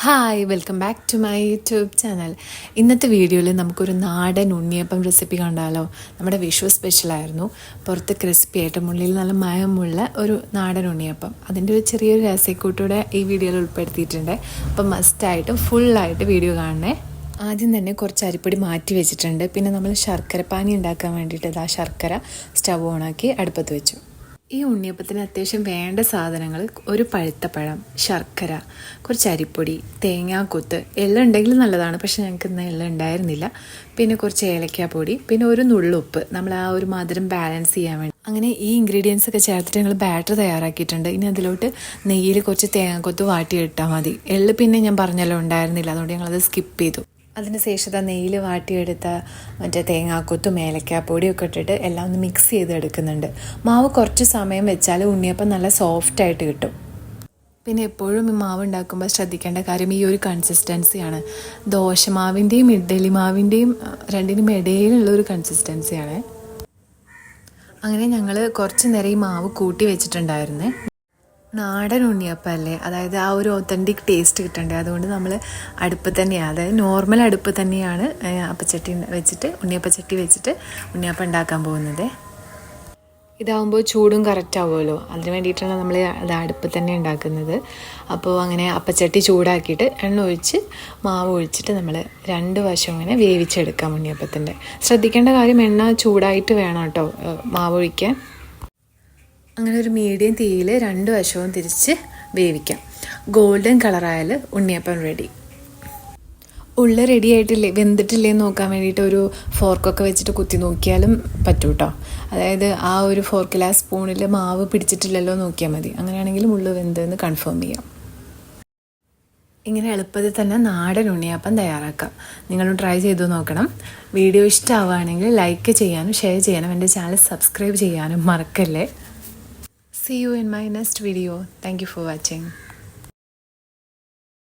Hi welcome back to my YouTube channel. ഇന്നത്തെ വീഡിയോയിൽ നമുക്കൊരു നാടൻ ഉണ്ണിയപ്പം റെസിപ്പി കണ്ടാലോ. നമ്മുടെ വിഷു സ്പെഷ്യലായിരുന്നു. പുറത്ത് ക്രിസ്പി ആയിട്ട് ഉള്ളിൽ നല്ല മയമുള്ള ഒരു നാടൻ ഉണ്ണിയപ്പം. അതിൻ്റെ ഒരു ചെറിയൊരു രസക്കൂട്ടൂടെ ഈ വീഡിയോയിൽ ഉൾപ്പെടുത്തിയിട്ടുണ്ട്. അപ്പം മസ്റ്റായിട്ട് ഫുള്ളായിട്ട് വീഡിയോ കാണണേ. ആദ്യം തന്നെ കുറച്ച് അരിപ്പൊടി മാറ്റി വെച്ചിട്ടുണ്ട്. പിന്നെ നമ്മൾ ശർക്കര പാനി ഉണ്ടാക്കാൻ വേണ്ടിയിട്ട് ആ ശർക്കര സ്റ്റവ് ഓണാക്കി അടുപ്പത്ത് വെച്ചു. ഈ ഉണ്ണിയപ്പത്തിന് അത്യാവശ്യം വേണ്ട സാധനങ്ങൾ: ഒരു പഴുത്ത പഴം, ശർക്കര, കുറച്ച് അരിപ്പൊടി, തേങ്ങാക്കൊത്ത്, എള്ള ഉണ്ടെങ്കിൽ നല്ലതാണ്, പക്ഷെ ഞങ്ങൾക്ക് ഇന്ന് എള്ള ഉണ്ടായിരുന്നില്ല. പിന്നെ കുറച്ച് ഏലക്കാപ്പൊടി, പിന്നെ ഒരു നുള്ളുപ്പ്, നമ്മൾ ആ ഒരു മധുരം ബാലൻസ് ചെയ്യാൻ വേണ്ടി. അങ്ങനെ ഈ ഇൻഗ്രീഡിയൻസ് ഒക്കെ ചേർത്തിട്ട് ഞങ്ങൾ ബാറ്റർ തയ്യാറാക്കിയിട്ടുണ്ട്. ഇനി അതിലോട്ട് നെയ്യിൽ കുറച്ച് തേങ്ങാക്കൊത്ത് വാട്ടിയിട്ടാൽ മതി. എള്ള് പിന്നെ ഞാൻ പറഞ്ഞല്ലോ ഉണ്ടായിരുന്നില്ല, അതുകൊണ്ട് ഞങ്ങളത് സ്കിപ്പ് ചെയ്തു. അതിന് ശേഷം നെയ്യിൽ വാട്ടിയെടുത്ത മറ്റേ തേങ്ങാക്കൊത്തും ഏലക്കാപ്പൊടിയും ഒക്കെ ഇട്ടിട്ട് എല്ലാം ഒന്ന് മിക്സ് ചെയ്തെടുക്കുന്നുണ്ട്. മാവ് കുറച്ച് സമയം വെച്ചാൽ ഉണ്ണിയപ്പം നല്ല സോഫ്റ്റായിട്ട് കിട്ടും. പിന്നെ എപ്പോഴും ഈ മാവ് ഉണ്ടാക്കുമ്പോൾ ശ്രദ്ധിക്കേണ്ട കാര്യം ഈ ഒരു കൺസിസ്റ്റൻസിയാണ്. ദോശമാവിൻ്റെയും ഇഡ്ഡലി മാവിൻ്റെയും രണ്ടിനും ഇടയിലുള്ളൊരു കൺസിസ്റ്റൻസിയാണ്. അങ്ങനെ ഞങ്ങൾ കുറച്ച് നേരം ഈ മാവ് കൂട്ടി വെച്ചിട്ടുണ്ടായിരുന്നേ. നാടൻ ഉണ്ണിയപ്പം അല്ലേ, അതായത് ആ ഒരു ഒത്തൻറ്റിക് ടേസ്റ്റ് കിട്ടണ്ടേ, അതുകൊണ്ട് നമ്മൾ അടുപ്പ് തന്നെയാണ്, അതായത് നോർമൽ അടുപ്പ് തന്നെയാണ് അപ്പച്ചട്ടി വെച്ചിട്ട് ഉണ്ണിയപ്പച്ചട്ടി വെച്ചിട്ട് ഉണ്ണിയപ്പം ഉണ്ടാക്കാൻ പോകുന്നത്. ഇതാവുമ്പോൾ ചൂടും കറക്റ്റ് ആവുമല്ലോ, അതിന് വേണ്ടിയിട്ടാണ് നമ്മൾ അത് അടുപ്പ് തന്നെ ഉണ്ടാക്കുന്നത്. അപ്പോൾ അങ്ങനെ അപ്പച്ചട്ടി ചൂടാക്കിയിട്ട് എണ്ണ ഒഴിച്ച് മാവ് ഒഴിച്ചിട്ട് നമ്മൾ രണ്ട് വശം അങ്ങനെ വേവിച്ചെടുക്കാം ഉണ്ണിയപ്പത്തിൻ്റെ. ശ്രദ്ധിക്കേണ്ട കാര്യം എണ്ണ ചൂടായിട്ട് വേണം കേട്ടോ മാവ് ഒഴിക്കാൻ. അങ്ങനെ ഒരു മീഡിയം തീയിൽ രണ്ട് വശവും തിരിച്ച് വേവിക്കാം. ഗോൾഡൻ കളറായാൽ ഉണ്ണിയപ്പം റെഡി. ഉള്ളി റെഡി ആയിട്ടില്ലേ, വെന്തിട്ടില്ലേ എന്ന് നോക്കാൻ വേണ്ടിയിട്ട് ഒരു ഫോർക്കൊക്കെ വെച്ചിട്ട് കുത്തി നോക്കിയാലും പറ്റും കേട്ടോ. അതായത് ആ ഒരു ഫോർക്കിൽ ആ സ്പൂണിൽ മാവ് പിടിച്ചിട്ടില്ലല്ലോ നോക്കിയാൽ മതി. അങ്ങനെയാണെങ്കിലും ഉള്ളി വെന്തെന്ന് കൺഫേം ചെയ്യാം. ഇങ്ങനെ എളുപ്പത്തിൽ തന്നെ നാടൻ ഉണ്ണിയപ്പം തയ്യാറാക്കാം. നിങ്ങളും ട്രൈ ചെയ്തു നോക്കണം. വീഡിയോ ഇഷ്ടമാവുകയാണെങ്കിൽ ലൈക്ക് ചെയ്യാനും ഷെയർ ചെയ്യാനും എൻ്റെ ചാനൽ സബ്സ്ക്രൈബ് ചെയ്യാനും മറക്കല്ലേ. See you in my next video. Thank you for watching.